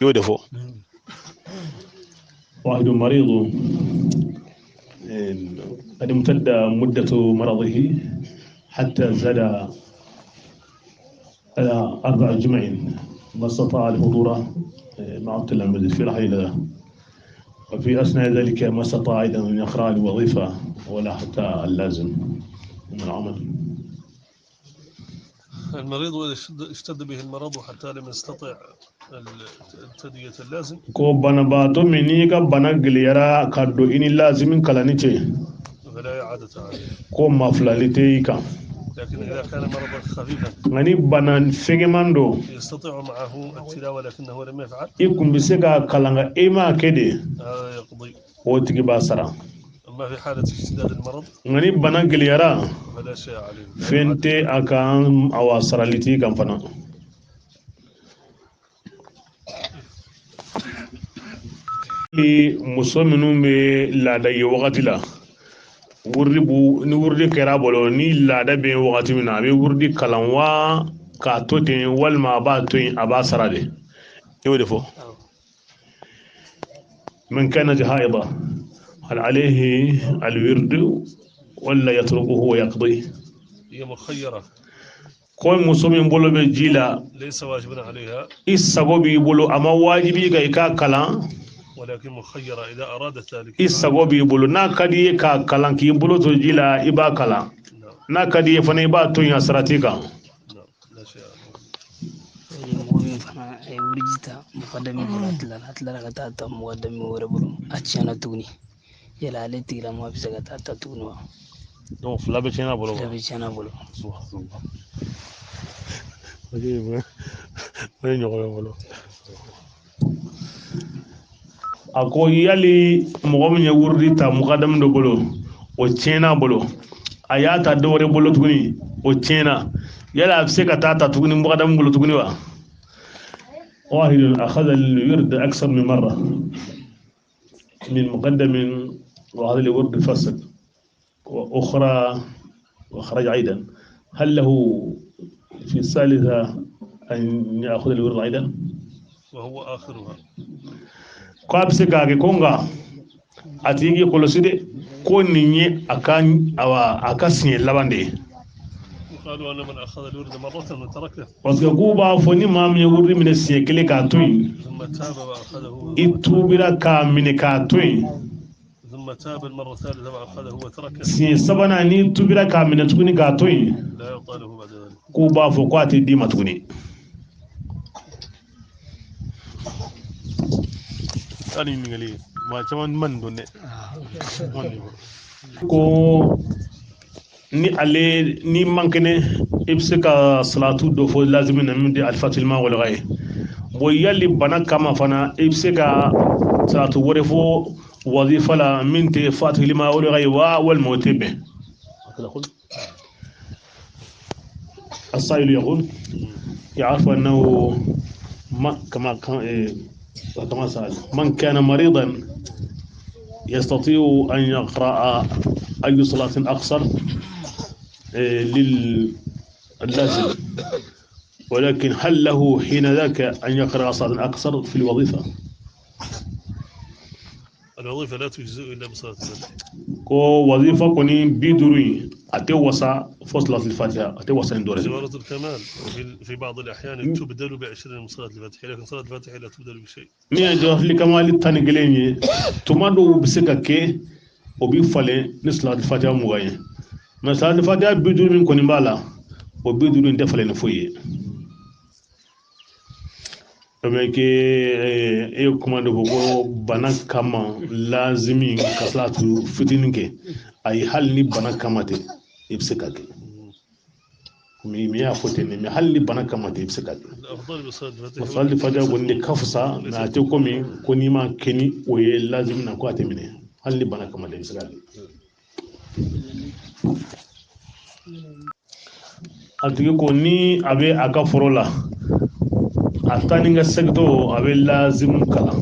y'o de fɔ واحد مريض قد امتد مدة مرضه حتى زاد على 4 جمع ما استطاع الحضور مع التلاميذ في رحلة وفي أثناء ذلك ما استطاع أيضا أن يقرأ الوظيفة ولا حتى اللازم من العمل. المريض وإذا اشتد به المرض حتى لم يستطع التدية اللازم كو بنا باتو منيكا بنا غليرا كادو إني لازم كلانيتي فلا إعادة عليه كو مفلاليتيكا لكن إذا كان مرضا خفيفا غني بنا فيغماندو يستطيع معه التلاوة لكنه لم يفعل يكون بسيكا كالانغا إيما كده هذا يقضي وتجي باسرا أما في حالة اشتداد المرض غني بنا غليرا فلا شيء عليه فينتي أكان أو سراليتي كان فنا muso minnu bɛ laada ye wagati la ni wurdi kɛra bolo ni laada bɛ wagati min na a bɛ wurdi kalan wa k'a to ten walima a b'a to yen a b'a sara de i y'o de fɔ من كانت حائضة هل عليه الورد ولا يتركه ويقضي هي مخيرة ko muso min bolo bɛ ji la ليس واجبا عليها i sago b'i bolo a ma wajibi ka i k'a kalan ولكن مخيرة إذا أرادت ذلك i sago b'i bolo n'a ka di ye k'a kalan k'i bolo to ji la i b'a kalan n'a ka di ye fana i b'a to yen a sarati kan لا شيء عليه مؤمن فانا ورجتا مقدمي بلا تلا كتا تا مقدمي وربلو اتشانا توني يلا علي تيرا ما بيسا كتا تا تونو donc fila bɛ tiɲɛna bolo لا بيشانا بولو a ko yali mɔgɔ min ye wurudi ta mukadamu dɔ bolo o tiɲɛna bolo a y'a ta dɔ wɛrɛ bolo tuguni o tiɲɛna yala a bɛ se ka taa ta tuguni mukadamu bolo tuguni wa واحد أخذ الورد أكثر من مرة من مقدم وهذا الورد فسد وأخرى وخرج أيضا هل له في الثالثة أن يأخذ الورد أيضا وهو آخرها كابس كاكي كونغا أتيجي كولوسيدي كونيني أكان أو أكاسني لباندي قالوا أن من أخذ الورد مرة وتركه parce que ku b'a fɔ ni maa min ye wurudi minɛ siɲɛ kelen k'a to yen ثم تاب وأخذه i tuubira k'a minɛ k'a to yen ثم تاب المرة الثالثة وأخذه وتركه siɲɛ sabanan n'i tuubira k'a minɛ tuguni k'a to yen لا يطاله بعد ذلك k'u b'a fɔ ko a tɛ d'i ma tuguni hali ɲininkali maa caman man don dɛ ko ni ale ni man kɛnɛ i bɛ se ka salatu dɔ fɔ lazimi na min tɛ alifatilima walaga ye bon yali bana kama fana i bɛ se ka salatu wɛrɛ fɔ wazifa la min tɛ fatilima walaga ye wa walima o tɛ bɛn السائل يقول يعرف أنه كما سأل من كان مريضا يستطيع أن يقرأ أي صلاة أقصر للازم ولكن هل له حين ذاك أن يقرأ صلاة أقصر في الوظيفة؟ الوظيفة لا تجزئ إلا بصلاة الفاتحة. كو وظيفة كوني بيدوري أتوسع فصلة الفاتحة أتوسع إندوري. جوهرة الكمال في بعض الأحيان تبدل ب20 من صلاة الفاتحة، لكن صلاة الفاتحة لا تبدل بشيء. ني جوهرة الكمال تانجليني تمادو بسكاكي وبيفعل نصلاة الفاتحة مغاية. ما صلاة الفاتحة بيدوري من كوني بالا وبيدوري ندفع نفوي. Ameke commande ko bana kama lazimi kaslatu fitininke ay halni bana kamate ibsekake mi ya fotene mi halni bana kamate ibsekake masal faja gonde kafsa na te komi koni ma keni oye lazimi na ko atemine halni bana kamate ibsekake atigi ko ni abe aka forola ataninga segto abe lazim kala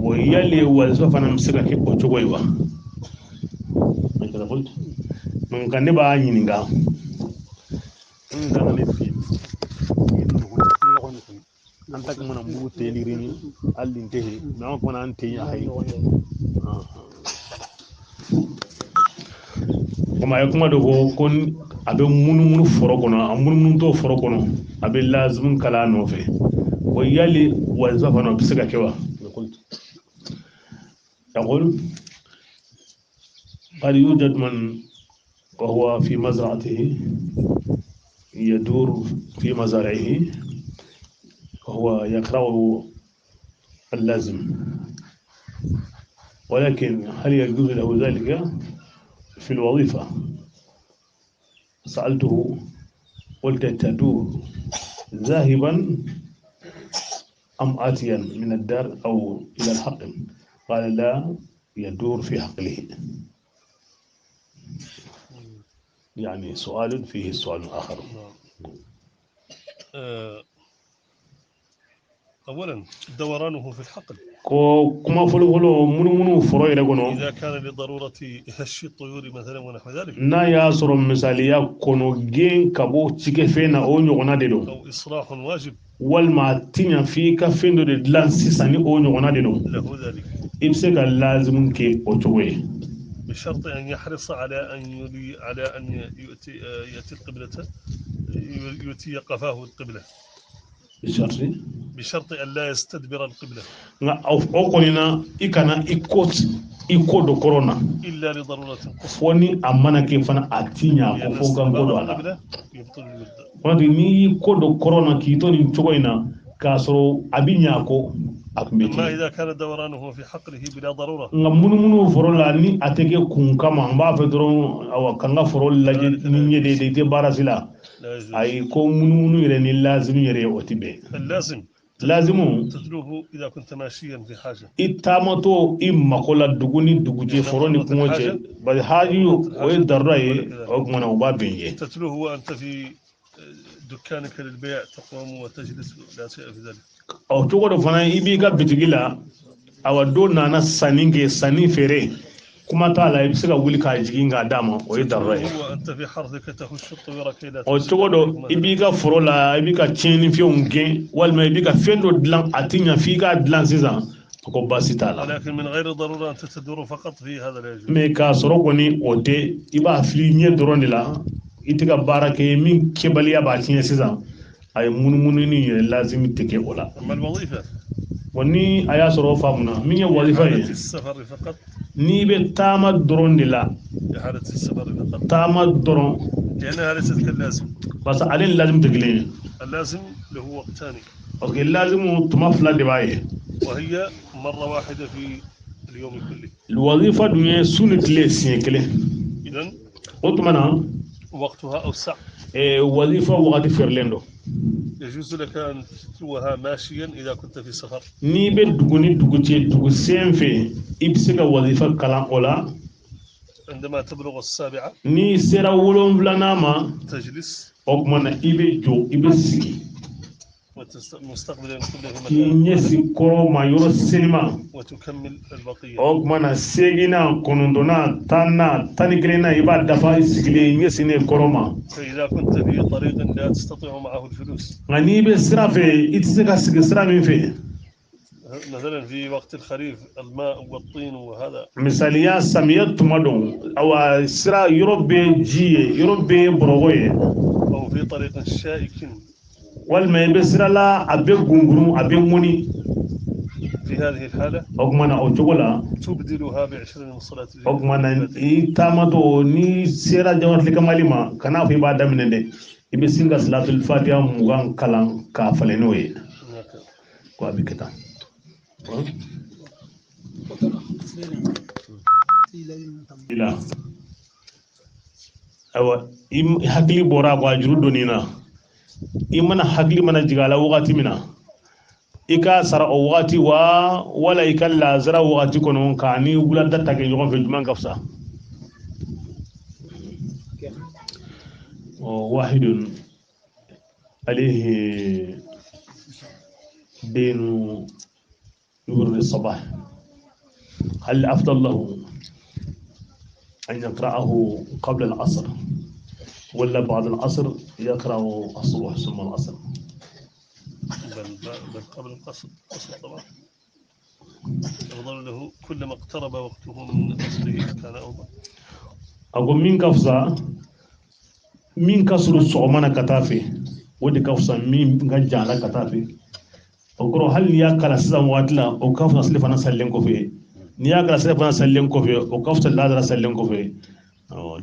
wo yali wazo fana msika ke ko chogoywa mun kanne ba nyininga ngana ne fi anta ko mona mbu telirini alli ntehi ma ko na ante ya hay kuma yakuma do kon abe munu foro kono amunu to foro kono abe lazim kala nofe wo yali wazo fana msika kewa يقول قد يوجد من وهو في مزرعته يدور في مزارعه وهو يقرأ اللازم، ولكن هل يجوز له ذلك في الوظيفة؟ سألته قلت تدور ذاهبا أم آتيا من الدار أو إلى الحقل؟ قال لا، يدور في حقله. يعني سؤال فيه سؤال آخر. أولا دورانه في الحقل كما فلو منو فروي رغونو إذا كان لضرورة هش الطيور مثلا ونحو ذلك نا يا سر مثاليا كونو جين كابو تيكي فينا او نيغونا ديدو أو إصلاح واجب والما تينيا فيكا فيندو دي دلانسي ساني او نيغونا ديدو له ذلك يمسك لازم كي اوتوي بشرط أن يحرص على أن يأتي القبلة يؤتي قفاه القبلة بشرط أن لا يستدبر القبلة أو كوننا إكنا إيكو دو كورونا إلا لضرورة فوني أمانا كيفنا أتينيا كفوكا كودو على يبطل الورد ونحن ني كودو كورونا كيتوني نتوغينا كاسرو أبينياكو أما إذا كان دورانه في حقله بلا ضرورة منو فرولا ني أتيكي كونكاما مبا فدرون أو كانغا فرولا ني دي باراسيلا أي كو منو يرني لازم يري أوتيبي اللازم لازم تتلوه إذا كنت ماشيا في حاجة إتامتو إما كولا دوغوني دوغجي فروني كونجي بل هاجيو ويدرأي أغمنا وبابيني تتلوه وأنت في دكانك للبيع تقوم وتجلس لا شيء في ذلك أو تقول فانا إبيكا بتجيلا أو دونا أنا سانينكي ساني فيري كما تعالى يبسك أقول كاجينغا داما ويدرأي هو أنت في حرثك تخش الطيور كي لا أو تقول إبيكا فرولا إبيكا تشيني فيونكي والما إبيكا فيندو دلان أتينيا فيكا دلان سيزان ولكن من غير ضرورة أنت تدور فقط في هذا لا يجوز. ميكا سروقني أوتي إبا فيني درون لا إتيكا باركة من كبليا باتينيا سيزان أي مني لازم تكي أولا. أما الوظيفة وني أيا سرو فامنا مين وظيفة السفر فقط ني بتاما درون لا حالة السفر فقط تاما درون لأنها ليست كاللازم بس عليه لازم تقلين اللازم له وقتان أوكي لازم تمفلا دباي وهي مرة واحدة في اليوم كله الوظيفة دنيا سنة ليسين كله إذن أتمنى وقتها أوسع وظيفة وقت فيرلندو يجوز لك أن تتلوها ماشيا إذا كنت في سفر ني بدغوني دوغسين في إبسك وظيفة كلام أولا عندما تبلغ 7 ني سيرا ولون فلاناما تجلس أكمنا إبي جو إبسكي مستقبلا كله k'i ɲɛsi kɔrɔ ma yɔrɔ selima وتكمل البقية. o kumana segina kɔnɔntɔnna tanna tan ni kelenna i b'a dafa i sigilen ɲɛsinnen kɔrɔ ma فإذا كنت في طريق لا تستطيع معه الجلوس nka n'i bɛ sira fɛ i tɛ se ka sigi sira min fɛ مثلا في وقت الخريف الماء والطين وهذا misaliya samiya tuma dɔn awa sira yɔrɔ bɛ ji ye yɔrɔ bɛ bɔrɔkɔ ye أو في طريق شائك walima i bɛ sira la a bɛ gunguru a bɛ ŋɔni في هذه الحالة o kumana o cogo la تبدلها ب20 من صلاة o kumana i taamatɔ ni sera jawatili kamali ma kana fɔ i b'a daminɛ dɛ i bɛ sin ka salatul fatiha 20 kalan k'a falen n'o ye ko a bɛ kɛ tan ayiwa i hakili bɔra a juru donni na i mana hakili mana jigin a la wagati min na i ka sara o wagati wala i ka lazara wagati kɔnɔ k'a ni wulada ta kɛ ɲɔgɔn fɛ jumɛn ka fisa واحد عليه دين يورد الصباح هل أفضل له أن يقرأه قبل العصر ولا بعد العصر يقرأ الصبح ثم العصر بل قبل القصر طبعا أفضل له كلما اقترب وقته من أصله كان أفضل أقول من كفزة min ka suru sɔgɔmana ka taa fɛ o de ka fisa min ka jan la ka taa fɛ o kɔrɔ hali n'i y'a kala sisan waati la o ka fisa selifana salilen kɔfɛ n'i y'a kala selifana salilen kɔfɛ o ka fisa ladara salilen kɔfɛ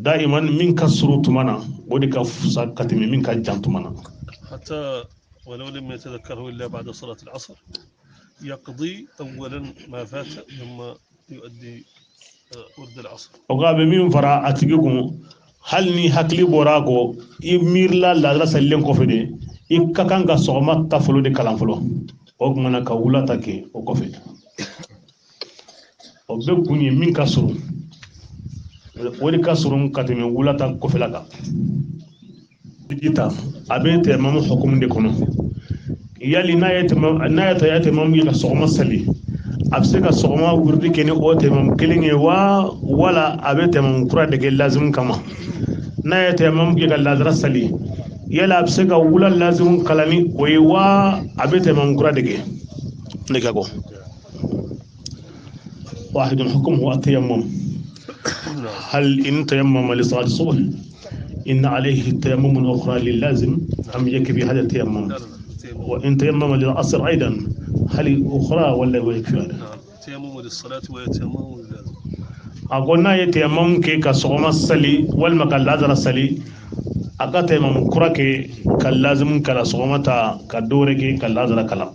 daiman min ka suru tuma na o de ka fisa ka tɛmɛ min ka jan tuma na حتى ولو لم يتذكره إلا بعد صلاة العصر يقضي أولا ما فات ثم يؤدي ورد العصر o ka bɛ min fara a tigi kun hali ni hakili bɔra a kɔ i miirila ladara salilen kɔfɛ de i ka kan ka sɔgɔma ta fɔlɔ de kalan fɔlɔ o kumana ka wula ta kɛ o kɔfɛ o bɛ kun ye min ka surun o de ka surun ka tɛmɛ wula ta kɔfɛla kan jita a bɛ tɛmamu hukumu de kɔnɔ yali n'a ye tɛmamu ye ka sɔgɔma sali a bɛ se ka sɔgɔma wurudi kɛ ni o tɛmamu kelen ye wala a bɛ tɛmamu kura de kɛ lazimu kama n'a ye tɛmamu kɛ ka lazara sali yala a bɛ se ka wula lazimu kalani o ye a bɛ tɛmamu kura de kɛ ne ka kɔ واحد حكمه التيمم هل إن تيمم لصلاة الصبح إن عليه تيمم أخرى للازم أم يكفي هذا التيمم وإن تيمم للعصر أيضا هل أخرى ولا هو يكفي هذا تيمم للصلاة ويتيمم للازم أقولنا يتيمم كي كصوم الصلي والمكان لازم الصلي أكا تيمم كرة كي كاللازم كلا صومتا كدورة كي كاللازم كلا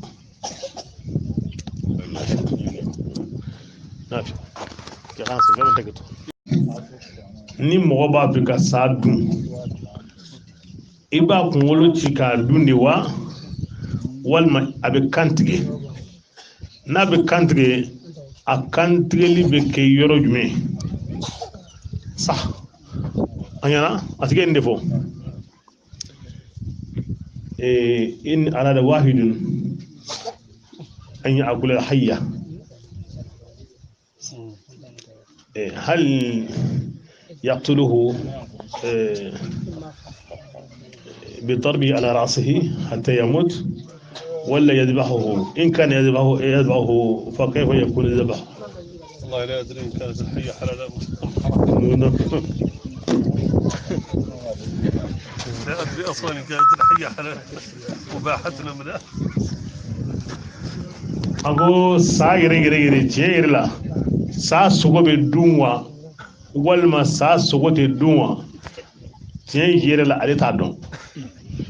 ni mɔgɔ b'a fɛ ka sa dun i b'a kunkolo ci k'a dun de wa walima a bɛ kan tigɛ n'a bɛ kan tigɛ a kan tigɛli bɛ kɛ yɔrɔ jumɛn sa a ɲɛna a tigɛ nin de fɔ in arada wahidun an ya'kula hayya هل يقتله بضربه على رأسه حتى يموت ولا يذبحه إن كان يذبحه فكيف يكون الذبح والله لا أدري إن كانت الحية حلالا لا أدري أصلا إن كانت الحية حلالا مباحة من لا أقول سايري تيرلا saa sogo bɛ dun wa walima saa sogo tɛ dun wa tiɲɛ yɛrɛ la ale t'a dɔn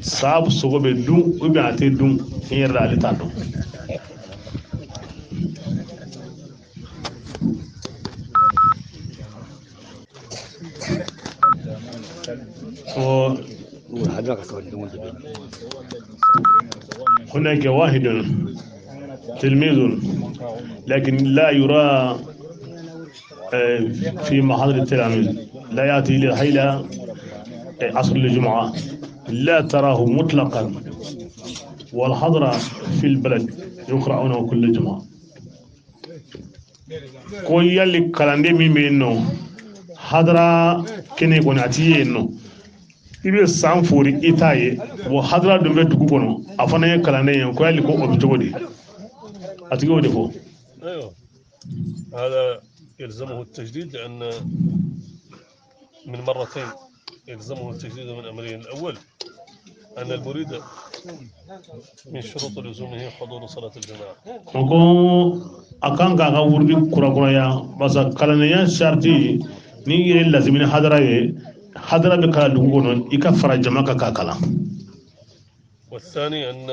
saa sogo bɛ dun ou bien a tɛ dun tiɲɛ yɛrɛ la ale t'a dɔn هناك واحد تلميذ لكن لا يرى في محاضرة التلاميذ لا يأتي إلى عصر الجمعة لا تراه مطلقا والحضرة في البلد يقرأونه كل جمعة كو يلي كلاندي مين بينو حضرة كني كوناتي إنه ibe sanfori itaye wo hadra dum be dugu kono afana ye kalane en ko yali ko obitogodi atigo defo ايوه هذا يلزمه التجديد لان من مرتين يلزمه التجديد من امرين. الاول ان المريد من شروط لزومه حضور صلاه الجماعه ko akanga ga wurdi kura kura ya basa kalane ya sharti ni yele lazimina hadra ye hadra be kala dugu kono ikafara jamaka ka kala. والثاني ان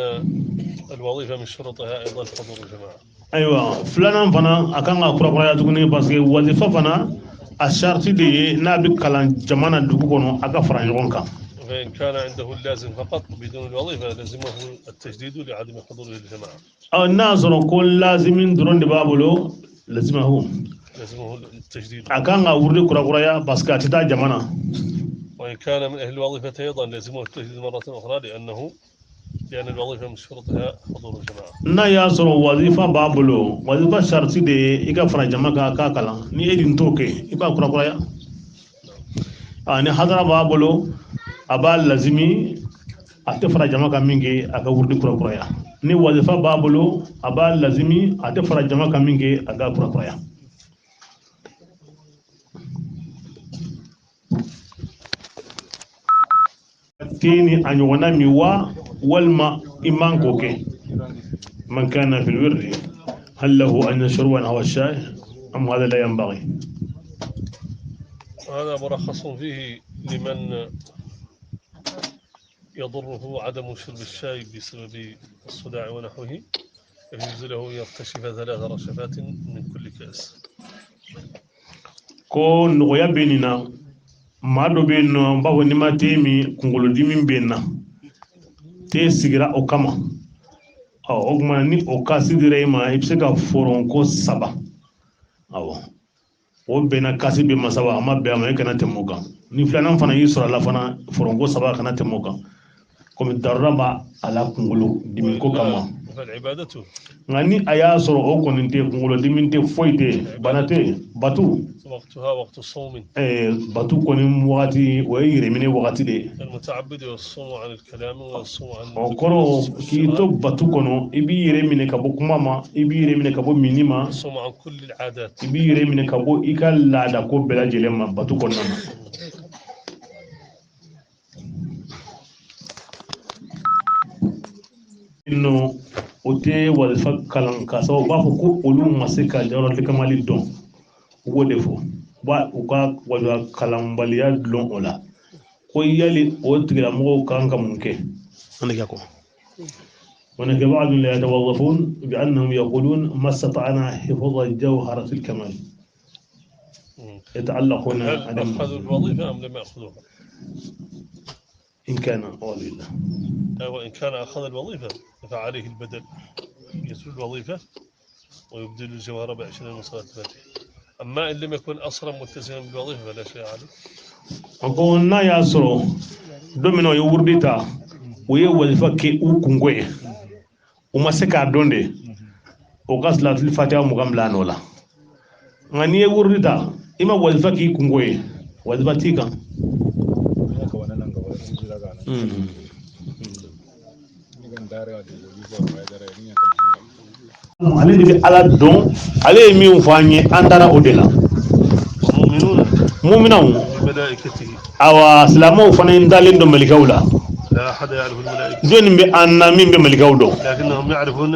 الوظيفه من شروطها ايضا حضور الجماعه. ايوه فلانا فانا akanga kura kura ya tuguni parce que wazifa fana a sharti de nabi kala jamana dugu kono akafara ngon kan. فإن كان عنده اللازم فقط بدون الوظيفة لازمه التجديد لعدم حضوره للجماعة. أو الناس كل لازمين درون دبابلو لازمه التجديد. أكان أوري كرا كرايا بس كاتدا جمانا. وإن كان من أهل الوظيفة أيضا لازمه التجديد مرة أخرى لأن الوظيفة من شروطها حضور الجماعة. نا ياسر وظيفة بابلو وظيفة شرطي دي إيكا فرا جماعة كاكلا ني إيدين توكي إيكا كرا كرايا. أنا حضر بابلو abal lazimi ate fara jama ka minge aka wurdi kura kuraya ni wazifa babulu abal lazimi ate fara jama ka minge aga kura kuraya tini anywana miwa walma iman koke man kana fil wirdi hal lahu an yashruba hawa الشاي am hada la yanbaghi. هذا مرخص فيه لمن يضره عدم شرب الشاي بسبب الصداع ونحوه يجوز له يرتشف 3 رشفات من كل كأس. كون نغيا بيننا ما دو بيننا باو نيما تيمي كونغولو ديمين بيننا تي سيغرا اوكاما او اوغماني اوكاسي ديريما يبسكا فورونكو سبا او o bena kasi be masaba ama be ama kana temoga ni flana fana yisra la fana forongo saba kana temoga comme daraba ala kungulu dimin ko kama عبادته ngani aya soro o koninte kungulu dimin te foite banate batu وقتها وقت الصوم batu konim wati o yire mine wakati de المتعبد يصوم عن الكلام ويصوم عن okoro ki to batu kono ibi yire mine kabo kumama ibi yire mine kabo minima يصوم عن كل العادات ibi yire mine kabo ikalla da ko bela jelema batu kono inno ote wazifa kalan ka sababu ba ko olu masika jawra de kamali don wo defo ba o ka wazifa kalan baliya don ola ko yali o tigira mo kan ka munke anaka ko ونك بعض لا يتوظفون بأنهم يقولون ما استطعنا حفظ الجوهرة الكمال يتعلقون هل أخذوا الوظيفة أم لم يأخذوها؟ إن كان ولله وإن كان أخذ الوظيفة فعليه البدل يسوي الوظيفة ويبدل الجوهرة ب20 من صلاة الفاتحة. أما إن لم يكن أصلا ملتزما بالوظيفة فلا شيء عليه. أقول نا ياسرو دومينو يورديتا ويه وظيفة كي أوكونغوي وما سكا دوندي وقاس لا الفاتحة مغاملان ولا غني يورديتا إما وظيفة كي كونغوي وظيفة تيكا ale de ala don ale mi ufanye andara odela mu'minun بملائكته awa islamu fana indalen do malikawla لا أحد يعرف الملائكة don be anna min be malikawdo لكنهم يعرفون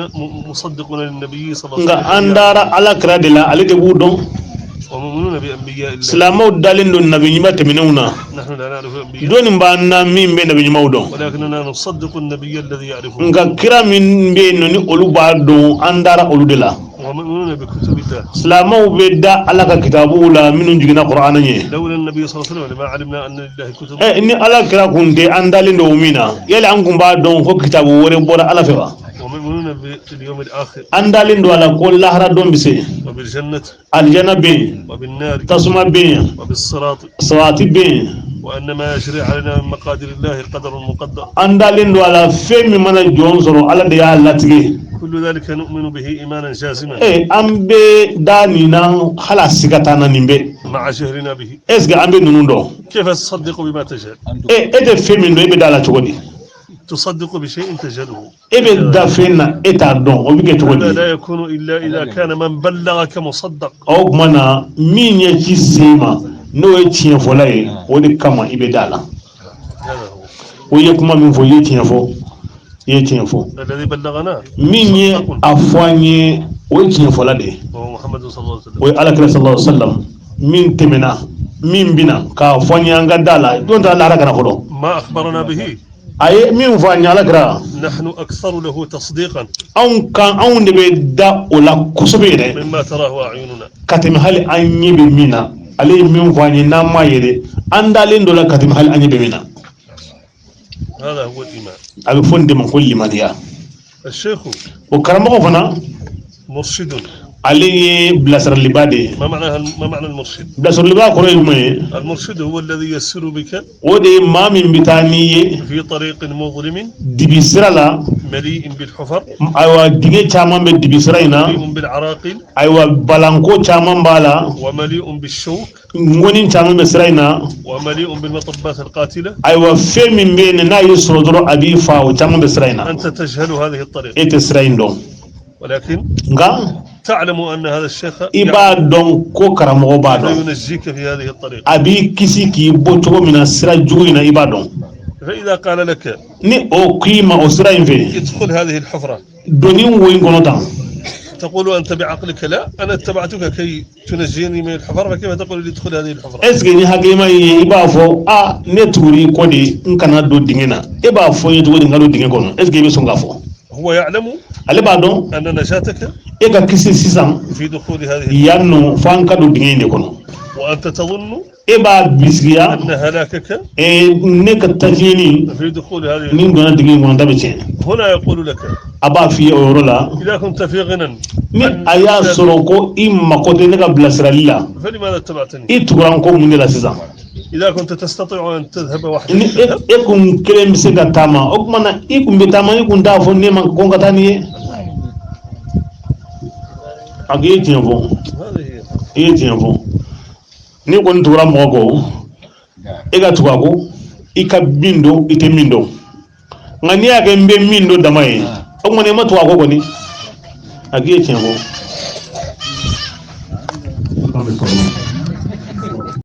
مصدقون للنبي صلى الله nga عليه وسلم andara ala kra de la ale de budon ومؤمنون بأنبياء الله. islamu dalen do nabi nyima temenuna نحن لا نعرف أنبياء don ba anna min be nabi nyima udon ولكننا نصدق النبي الذي يعرفه nga kira min be no ni olu ba don andara olu de la ومؤمنون بكتب الله. islamu be da ala ka kitabu la minun jigina qur'ana nye لولا النبي صلى الله عليه وسلم لما علمنا أن لله كتب. ni ala kira kunte andalen do umina yale an kun ba don ko kitabu wore bora ala fewa ومؤمنون باليوم الآخر andalen do ala ko lahara don bise وبالجنة aljana be وبالنار tasuma be وبالصراط sawati be وأن ما يجري علينا من مقادير الله قدر مقدر andalen do ala femi mana jonsoro ala de ya latige كل ذلك نؤمن به إيمانا جازما ambe dani na hala sikatana nimbe مع جهلنا به esga ambe nunundo كيف تصدق بما تجهل ete femi no ebe dala chogodi تصدق بشيء تجهله ebe da fenna eta don obike هذا chogodi لا يكون إلا إذا كان من بلغك مصدق o mana min ye ci sema no ye tiɲɛ fɔla ye o de kama i bɛ da la هذا هو o ye kuma min fɔ i ye tiɲɛ fɔ i ye tiɲɛ fɔ الذي بلغنا min ye a fɔ an ye o ye tiɲɛ fɔla de ye وهو محمد صلى الله عليه وسلم o ye alakira sallallahu alaihi wasallam min tɛmɛna min bina k'a fɔ an ye an ka da la don ta lahara kana fɔlɔ ما أخبرنا به a ye min fɔ an ye alakira نحن أكثر له تصديقا anw de bɛ da o la kosɛbɛ yɛrɛ مما تراه أعيننا ka tɛmɛ hali an ɲɛ bɛ min na ale ye min fɔ an ye n'an m'a ye dɛ an dalen dɔ la ka tɛmɛ hali an ɲɛ bɛ min na هذا هو الإيمان a bɛ fɔ nin de ma ko limaniya الشيخ o karamɔgɔ fana مرشد ale ye bilasiraliba de ye ما معنى المرشد bilasiraliba kɔrɔ ye jumɛn ye المرشد هو الذي يسر بك o de ye maa min bɛ taa n'i ye في طريق مظلم dibi sira la مليء بالحفر ayiwa dingɛ caman bɛ dibi sira in na مليء بالعراقيل ayiwa balanko caman b'a la ومليء بالشوك ŋɔni caman bɛ sira in na ومليء بالمطبات القاتلة ayiwa fɛn min bɛ yen n'a y'i sɔrɔ dɔrɔn a b'i fa o caman bɛ sira in na أنت تجهل هذه الطريق e tɛ sira in dɔn ولكن nka تعلم أن هذا الشيخ i b'a dɔn ko karamɔgɔ b'a dɔn ينجيك في هذه الطريق a b'i kisi k'i bɔ cogo min na sira jugu in na i b'a dɔn فإذا قال لك ni o k'i ma o sira in fɛ ادخل هذه الحفرة doni wo in kɔnɔ tan تقول أنت بعقلك لا أنا اتبعتك كي تنجيني من الحفرة فكيف تقول لي ادخل هذه الحفرة est ce que ni hakilima ye i b'a fɔ a ne tuguri kɔ de n kana don dingɛ na e b'a fɔ n ye cogo di n ka don dingɛ kɔnɔ est ce que i bɛ sɔn k'a fɔ هو يعلم ale b'a dɔn أن نجاتك e ka kisi sisan في دخول هذه yan nɔ fo an ka don dingɛ in de kɔnɔ وأنت تظن e b'a bisigiya أن هلاكك ne ka tajiyeni في دخول هذه ni n donna dingɛ in kɔnɔ ta bɛ tiɲɛ هنا يقول لك a b'a f'i ye o yɔrɔ la إذا كنت في غنى ni a y'a sɔrɔ ko i mako tɛ ne ka bilasirali la فلماذا اتبعتني i tugura n ko mun de la sisan إذا كنت تستطيع أن تذهب ni وحدك e kun kelen bɛ se ka taama o tuma na i kun bɛ taama i kun t'a fɔ ne ma ko n ka taa ni ye a ko i ye tiɲɛ fɔ هذه هي i ye tiɲɛ fɔ ni kɔni tugura mɔgɔ kɔ e ka tugu a kɔ i ka min dɔn i tɛ min dɔn nka n'i y'a kɛ n bɛ min dɔn dama ye o tuma na i ma tugu a kɔ kɔni a ko i ye tiɲɛ fɔ.